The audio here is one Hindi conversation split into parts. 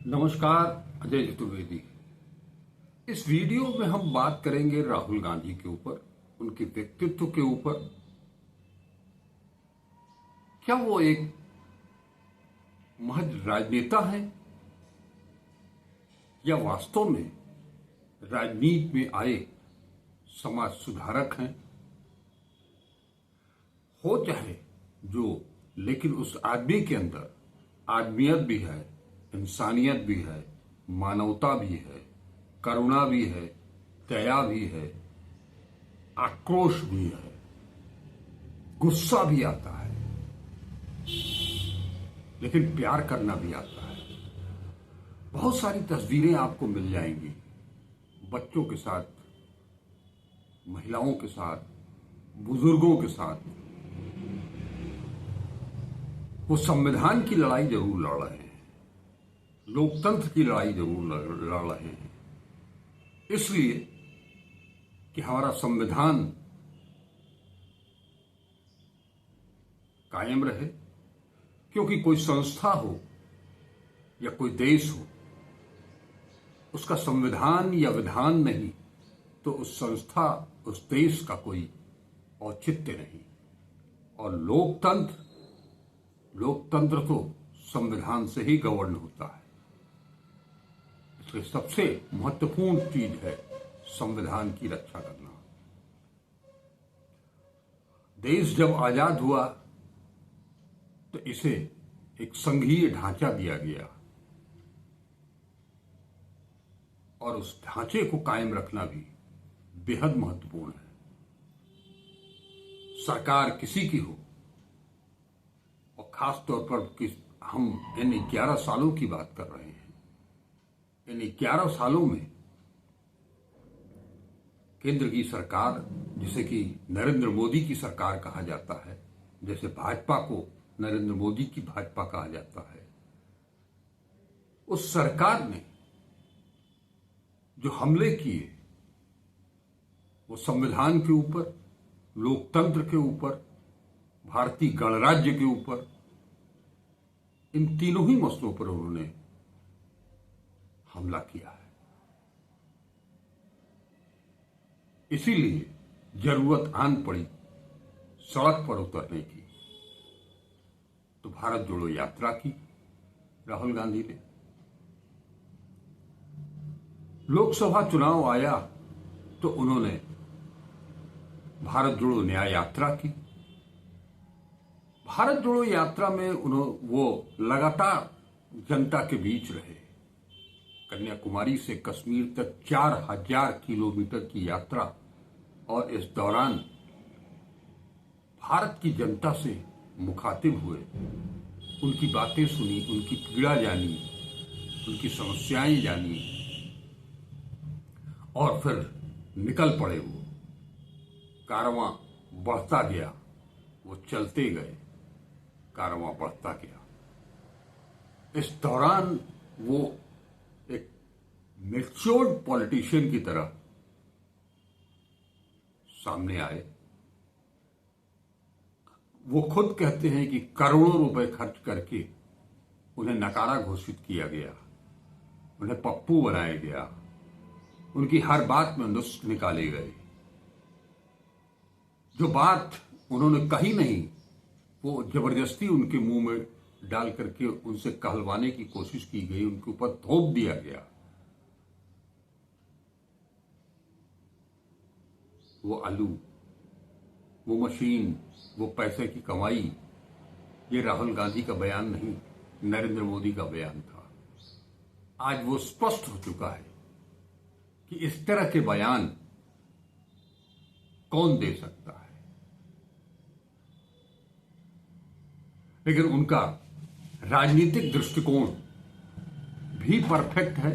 नमस्कार। अजय चतुर्वेदी। इस वीडियो में हम बात करेंगे राहुल गांधी के ऊपर, उनके व्यक्तित्व के ऊपर। क्या वो एक महज राजनेता हैं या वास्तव में राजनीति में आए समाज सुधारक हैं? हो चाहे जो, लेकिन उस आदमी के अंदर आदमियत भी है, इंसानियत भी है, मानवता भी है, करुणा भी है, दया भी है, आक्रोश भी है, गुस्सा भी आता है, लेकिन प्यार करना भी आता है। बहुत सारी तस्वीरें आपको मिल जाएंगी, बच्चों के साथ, महिलाओं के साथ, बुजुर्गों के साथ। वो संविधान की लड़ाई जरूर लड़ रहे हैं, लोकतंत्र की लड़ाई जरूर लड़ रहे हैं, इसलिए कि हमारा संविधान कायम रहे। क्योंकि कोई संस्था हो या कोई देश हो, उसका संविधान या विधान नहीं तो उस संस्था, उस देश का कोई औचित्य नहीं। और लोकतंत्र तो संविधान से ही गवर्न होता है। इसलिए सबसे महत्वपूर्ण चीज है संविधान की रक्षा करना। देश जब आजाद हुआ तो इसे एक संघीय ढांचा दिया गया और उस ढांचे को कायम रखना भी बेहद महत्वपूर्ण है। सरकार किसी की हो, और खास तौर पर हम इन 11 सालों की बात कर रहे हैं। इन 11 सालों में केंद्र की सरकार, जिसे कि नरेंद्र मोदी की सरकार कहा जाता है, जैसे भाजपा को नरेंद्र मोदी की भाजपा कहा जाता है, उस सरकार ने जो हमले किए वो संविधान के ऊपर, लोकतंत्र के ऊपर, भारतीय गणराज्य के ऊपर, इन तीनों ही मसलों पर उन्होंने हमला किया है। इसीलिए जरूरत आन पड़ी सड़क पर उतरने की, तो भारत जोड़ो यात्रा की राहुल गांधी ने। लोकसभा चुनाव आया तो उन्होंने भारत जोड़ो न्याय यात्रा की। भारत जोड़ो यात्रा में वो लगातार जनता के बीच रहे। कन्याकुमारी से कश्मीर तक 4000 किलोमीटर की यात्रा, और इस दौरान भारत की जनता से मुखातिब हुए, उनकी बातें सुनी, उनकी पीड़ा जानी, उनकी समस्याएं जानी, और फिर निकल पड़े। वो कारवां बढ़ता गया, वो चलते गए, कारवां बढ़ता गया। इस दौरान वो एक मैच्योर्ड पॉलिटिशियन की तरह सामने आए। वो खुद कहते हैं कि करोड़ों रुपए खर्च करके उन्हें नकारा घोषित किया गया, उन्हें पप्पू बनाया गया, उनकी हर बात में नुस्ख निकाले गए। जो बात उन्होंने कही नहीं, वो जबरदस्ती उनके मुंह में डाल करके उनसे कहलवाने की कोशिश की गई, उनके ऊपर थोप दिया गया। वो आलू, वो मशीन, वो पैसे की कमाई, ये राहुल गांधी का बयान नहीं, नरेंद्र मोदी का बयान था। आज वो स्पष्ट हो चुका है कि इस तरह के बयान कौन दे सकता है। लेकिन उनका राजनीतिक दृष्टिकोण भी परफेक्ट है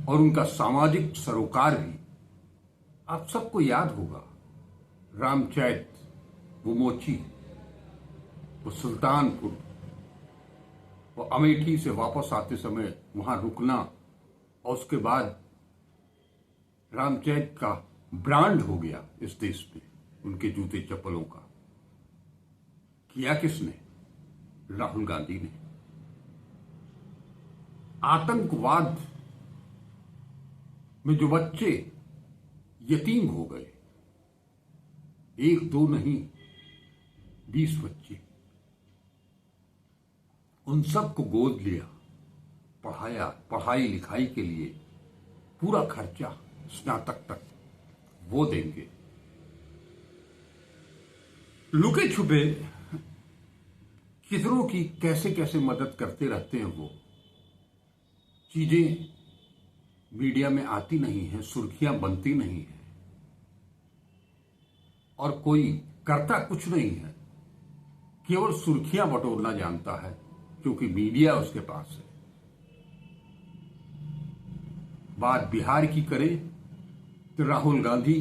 और उनका सामाजिक सरोकार भी। आप सबको याद होगा रामचैत, वो मोची, वो सुल्तानपुर, वो अमेठी से वापस आते समय वहां रुकना, और उसके बाद रामचैत का ब्रांड हो गया इस देश में, उनके जूते चप्पलों का। किया किसने? राहुल गांधी ने। आतंकवाद में जो बच्चे यतीम हो गए, एक दो नहीं 20 बच्चे, उन सबको गोद लिया, पढ़ाया, पढ़ाई लिखाई के लिए पूरा खर्चा स्नातक तक वो देंगे। लुके छुपे कितनों की कैसे कैसे मदद करते रहते हैं, वो चीजें मीडिया में आती नहीं है, सुर्खियां बनती नहीं है, और कोई करता कुछ नहीं है, केवल सुर्खियां बटोरना जानता है क्योंकि मीडिया उसके पास है। बात बिहार की करें तो राहुल गांधी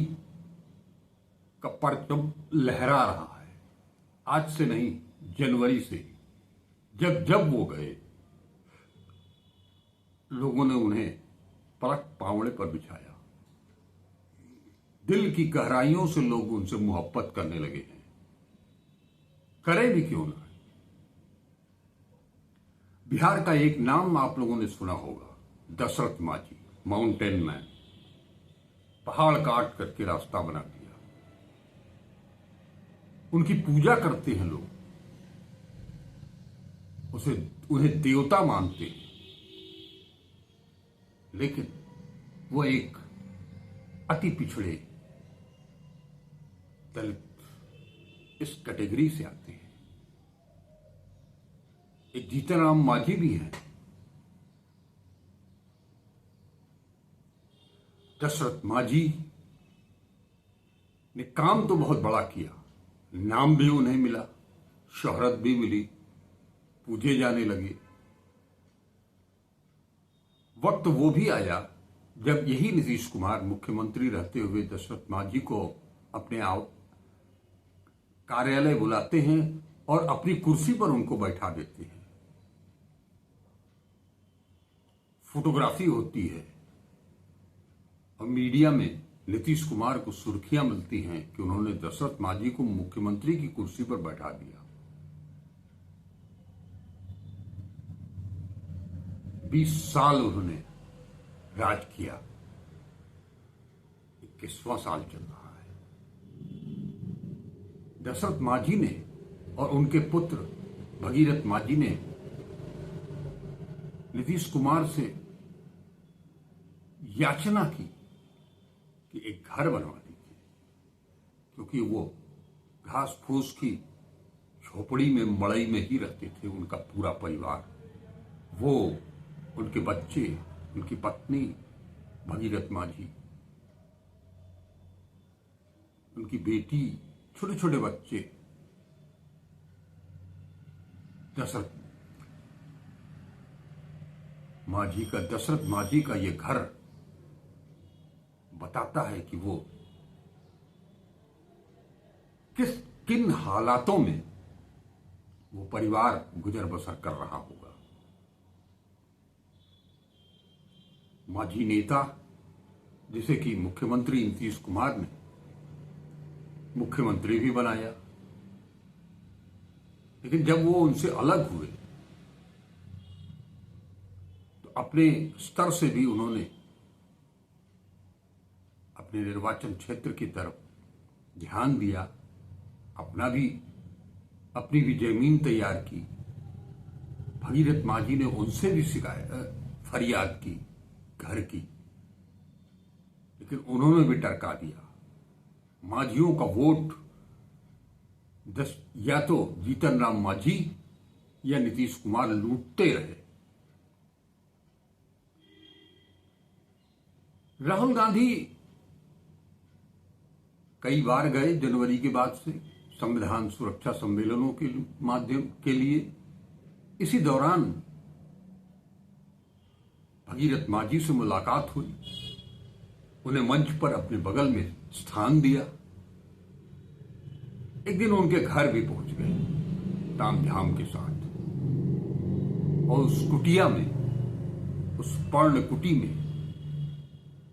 का परचम लहरा रहा है, आज से नहीं, जनवरी से ही। जब जब वो गए, लोगों ने उन्हें पलक पावड़े पर बिछाया, दिल की गहराइयों से लोग उनसे मोहब्बत करने लगे हैं, करें भी क्यों ना। बिहार का एक नाम आप लोगों ने सुना होगा, दशरथ मांझी, माउंटेन मैन। पहाड़ काट करके रास्ता बना दिया, उनकी पूजा करते हैं लोग, उन्हें देवता मानते हैं, लेकिन वो एक अति पिछड़े दलित इस कैटेगरी से आते हैं। एक जीतन राम मांझी भी हैं, दशरथ मांझी ने काम तो बहुत बड़ा किया, नाम भी उन्हें मिला, शोहरत भी मिली, पूजे जाने लगे। वक्त वो भी आया जब यही नीतीश कुमार मुख्यमंत्री रहते हुए दशरथ मांझी को अपने कार्यालय बुलाते हैं और अपनी कुर्सी पर उनको बैठा देते हैं, फोटोग्राफी होती है और मीडिया में नीतीश कुमार को सुर्खियां मिलती हैं कि उन्होंने दशरथ मांझी को मुख्यमंत्री की कुर्सी पर बैठा दिया। 20 साल उन्होंने राज किया, 21वां साल चल रहा है। दशरथ मांझी ने और उनके पुत्र भगीरथ मांझी ने नीतीश कुमार से याचना की कि एक घर बनवा दीजिए, क्योंकि वो घास फूस की झोपड़ी में, मड़ई में ही रहते थे, उनका पूरा परिवार, वो, उनके बच्चे, उनकी पत्नी भगीरथ मांझी, उनकी बेटी, छोटे छोटे बच्चे। दशरथ मांझी का ये घर बताता है कि वो किन हालातों में वो परिवार गुजर बसर कर रहा होगा। मांझी नेता, जिसे कि मुख्यमंत्री नीतीश कुमार ने मुख्यमंत्री भी बनाया, लेकिन जब वो उनसे अलग हुए तो अपने स्तर से भी उन्होंने अपने निर्वाचन क्षेत्र की तरफ ध्यान दिया, अपनी भी जमीन तैयार की। भगीरथ मांझी ने उनसे भी फरियाद की घर की, लेकिन उन्होंने भी टरका दिया। मांझियों का वोट या तो जीतन राम मांझी या नीतीश कुमार लूटते रहे। राहुल गांधी कई बार गए जनवरी के बाद से संविधान सुरक्षा सम्मेलनों के माध्यम के लिए। इसी दौरान भगीरथ मांझी से मुलाकात हुई, उन्हें मंच पर अपने बगल में स्थान दिया। एक दिन उनके घर भी पहुंच गए ताम झाम के साथ, और उस कुटिया में, उस पर्ण कुटी में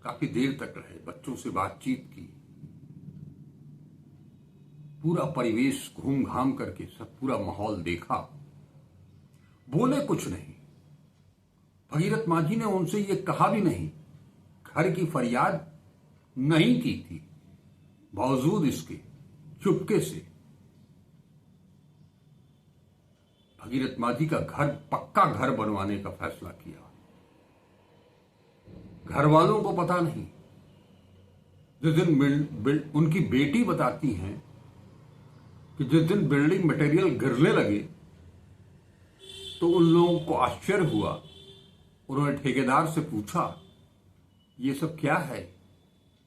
काफी देर तक रहे, बच्चों से बातचीत की, पूरा परिवेश घूम घाम करके सब पूरा माहौल देखा। बोले कुछ नहीं, भगीरथ मांझी ने उनसे ये कहा भी नहीं, घर की फरियाद नहीं की थी। बावजूद इसके चुपके से भगीरथ मांझी का घर, पक्का घर बनवाने का फैसला किया। घर वालों को पता नहीं। जिस दिन उनकी बेटी बताती हैं कि जिस दिन बिल्डिंग मटेरियल गिरने लगे तो उन लोगों को आश्चर्य हुआ। उन्होंने ठेकेदार से पूछा, ये सब क्या है,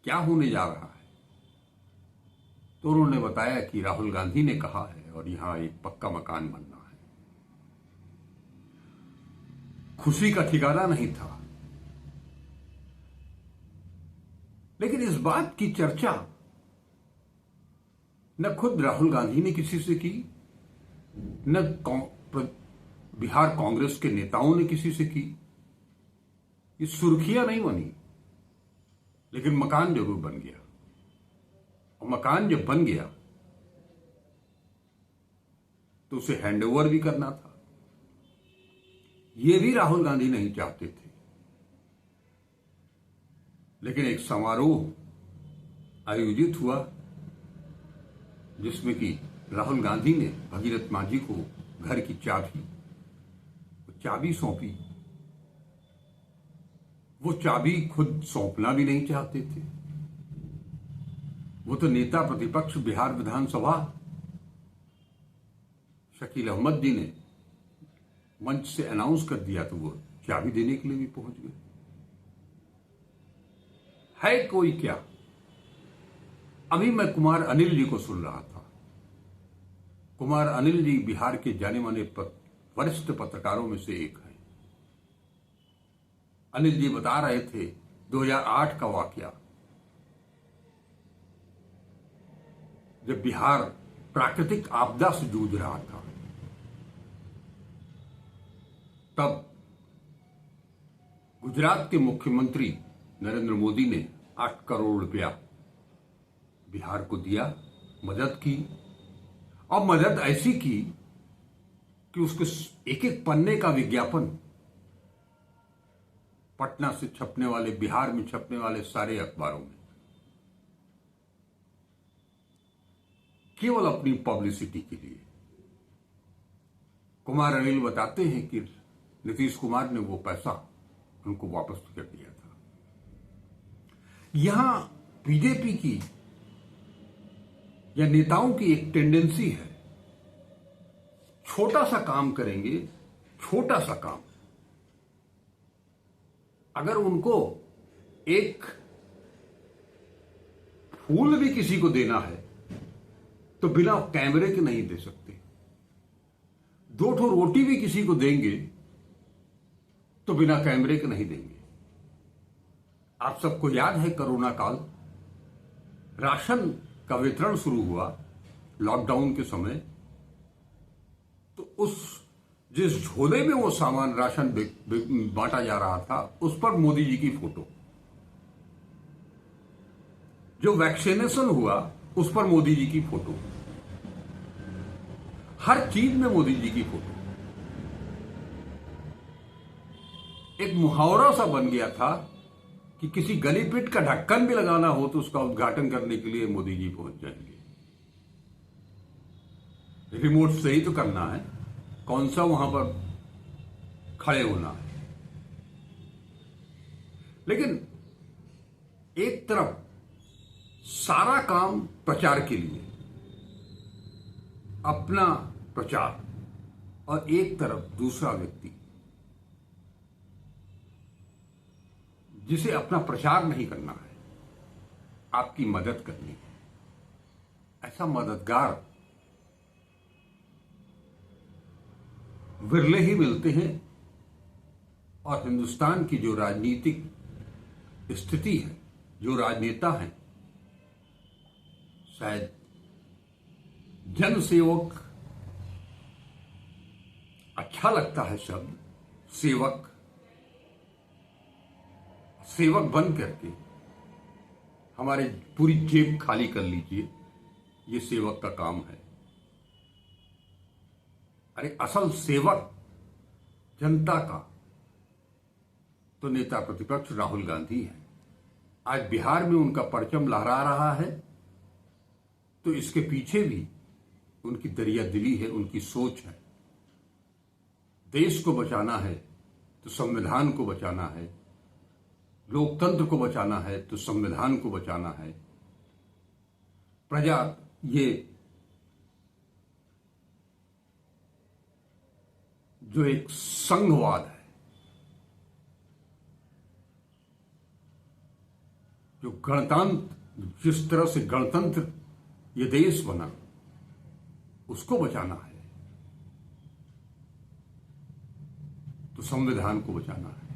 क्या होने जा रहा है? तो उन्होंने बताया कि राहुल गांधी ने कहा है और यहां एक पक्का मकान बनना है। खुशी का ठिकाना नहीं था। लेकिन इस बात की चर्चा न खुद राहुल गांधी ने किसी से की, न बिहार कांग्रेस के नेताओं ने किसी से की। ये सुर्खियां नहीं बनी, लेकिन मकान जरूर बन गया। और मकान जब बन गया तो उसे हैंडओवर भी करना था। ये भी राहुल गांधी नहीं चाहते थे। लेकिन एक समारोह आयोजित हुआ जिसमें कि राहुल गांधी ने भगीरथ मांझी को घर की चाबी सौंपी। वो चाबी खुद सौंपना भी नहीं चाहते थे। वो तो नेता प्रतिपक्ष बिहार विधानसभा शकील अहमद जी ने मंच से अनाउंस कर दिया तो वो चाबी देने के लिए भी पहुंच गए। है कोई क्या? अभी मैं कुमार अनिल जी को सुन रहा था। कुमार अनिल जी बिहार के जाने माने वरिष्ठ पत्रकारों में से एक हैं। अनिल जी बता रहे थे 2008 का वाकया, जब बिहार प्राकृतिक आपदा से जूझ रहा था। तब गुजरात के मुख्यमंत्री नरेंद्र मोदी ने 8 करोड़ रुपया बिहार को दिया, मदद की। और मदद ऐसी की कि उसके एक एक पन्ने का विज्ञापन पटना से छपने वाले, बिहार में छपने वाले सारे अखबारों में, केवल अपनी पब्लिसिटी के लिए। कुमार अनिल बताते हैं कि नीतीश कुमार ने वो पैसा उनको वापस कर दिया था। यहां बीजेपी की या नेताओं की एक टेंडेंसी है, छोटा सा काम करेंगे, छोटा सा काम। अगर उनको एक फूल भी किसी को देना है तो बिना कैमरे के नहीं दे सकते। 2 ठो रोटी भी किसी को देंगे तो बिना कैमरे के नहीं देंगे। आप सबको याद है कोरोना काल, राशन का वितरण शुरू हुआ लॉकडाउन के समय, तो जिस झोले में वो सामान राशन बांटा जा रहा था उस पर मोदी जी की फोटो। जो वैक्सीनेशन हुआ उस पर मोदी जी की फोटो। हर चीज में मोदी जी की फोटो। एक मुहावरा सा बन गया था कि किसी गली पिट का ढक्कन भी लगाना हो तो उसका उद्घाटन करने के लिए मोदी जी पहुंच जाएंगे। रिमोट से ही तो करना है, कौन सा वहां पर खड़े होना है। लेकिन एक तरफ सारा काम प्रचार के लिए, अपना प्रचार, और एक तरफ दूसरा व्यक्ति जिसे अपना प्रचार नहीं करना है, आपकी मदद करनी है। ऐसा मददगार विरले ही मिलते हैं। और हिंदुस्तान की जो राजनीतिक स्थिति है, जो राजनेता हैं, शायद जनसेवक अच्छा लगता है शब्द, सेवक बन करके हमारे पूरी जेब खाली कर लीजिए, ये सेवक का काम है। अरे असल सेवक जनता का, तो नेता प्रतिपक्ष राहुल गांधी हैं। आज बिहार में उनका परचम लहरा रहा है तो इसके पीछे भी उनकी दरिया दिली है, उनकी सोच है। देश को बचाना है तो संविधान को बचाना है, लोकतंत्र को बचाना है तो संविधान को बचाना है। प्रजा ये जो एक संघवाद है, जो गणतंत्र, जिस तरह से गणतंत्र ये देश बना, उसको बचाना है तो संविधान को बचाना है।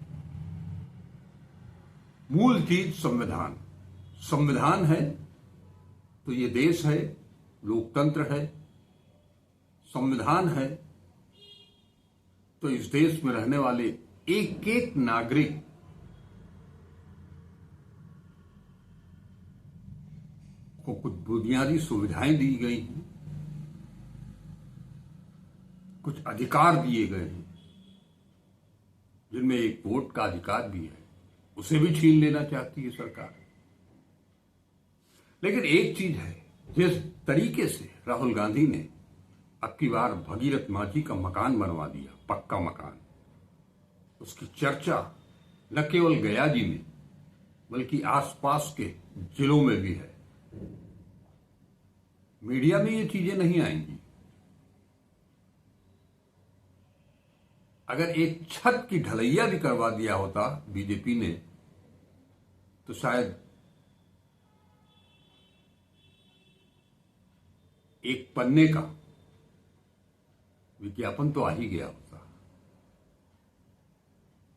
मूल चीज संविधान। संविधान है तो ये देश है, लोकतंत्र है। संविधान है तो इस देश में रहने वाले एक एक नागरिक को कुछ बुनियादी सुविधाएं दी गई हैं, कुछ अधिकार दिए गए हैं, जिनमें एक वोट का अधिकार भी है, उसे भी छीन लेना चाहती है सरकार। लेकिन एक चीज है, जिस तरीके से राहुल गांधी ने अब की बार भगीरथ मांझी का मकान बनवा दिया, पक्का मकान, उसकी चर्चा न केवल गया जी में बल्कि आसपास के जिलों में भी है। मीडिया में ये चीजें नहीं आएंगी। अगर एक छत की ढलैया भी करवा दिया होता बीजेपी ने तो शायद एक पन्ने का विज्ञापन तो आ ही गया होता।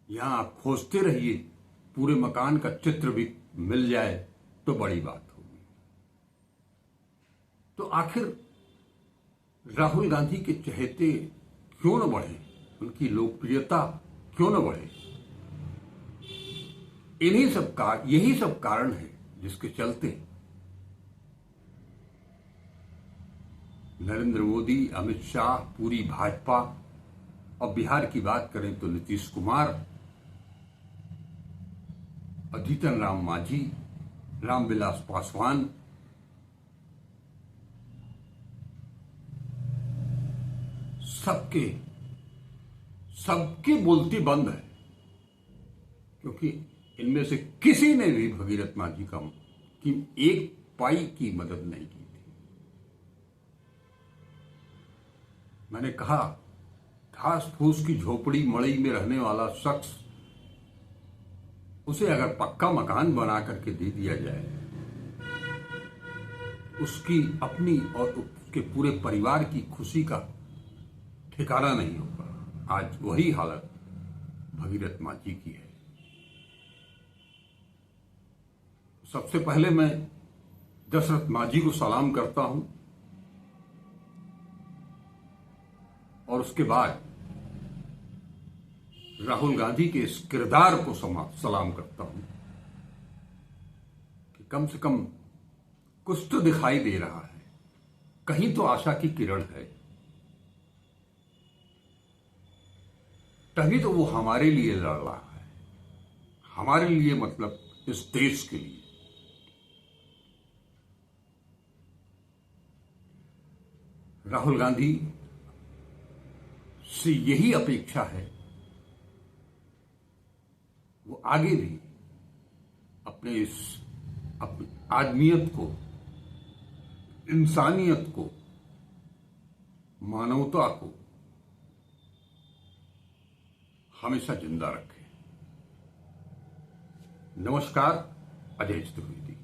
यहां आप खोजते रहिए, पूरे मकान का चित्र भी मिल जाए तो बड़ी बात होगी। तो आखिर राहुल गांधी के चहेते क्यों न बढ़े, उनकी लोकप्रियता क्यों न बढ़े? यही सब कारण है जिसके चलते नरेंद्र मोदी, अमित शाह, पूरी भाजपा, और बिहार की बात करें तो नीतीश कुमार और जीतन राम मांझी, रामविलास पासवान, सबके बोलती बंद है, क्योंकि इनमें से किसी ने भी भगीरथ मांझी की एक पाई की मदद नहीं की थी। मैंने कहा, घास फूस की झोपड़ी मड़ई में रहने वाला शख्स, उसे अगर पक्का मकान बना करके दे दिया जाए, उसकी अपनी और उसके पूरे परिवार की खुशी का ठिकाना नहीं होगा। आज वही हालत भगीरथ मांझी की है। सबसे पहले मैं दशरथ मांझी को सलाम करता हूं और उसके बाद राहुल गांधी के इस किरदार को सलाम करता हूं कि कम से कम कुछ तो दिखाई दे रहा है, कहीं तो आशा की किरण है। तभी तो वो हमारे लिए लड़ रहा है, हमारे लिए मतलब इस देश के लिए। राहुल गांधी से यही अपेक्षा है, वो आगे भी अपनी आदमियत को, इंसानियत को, मानवता को हमेशा जिंदा रखे। नमस्कार, अजय चतुर्वेदी।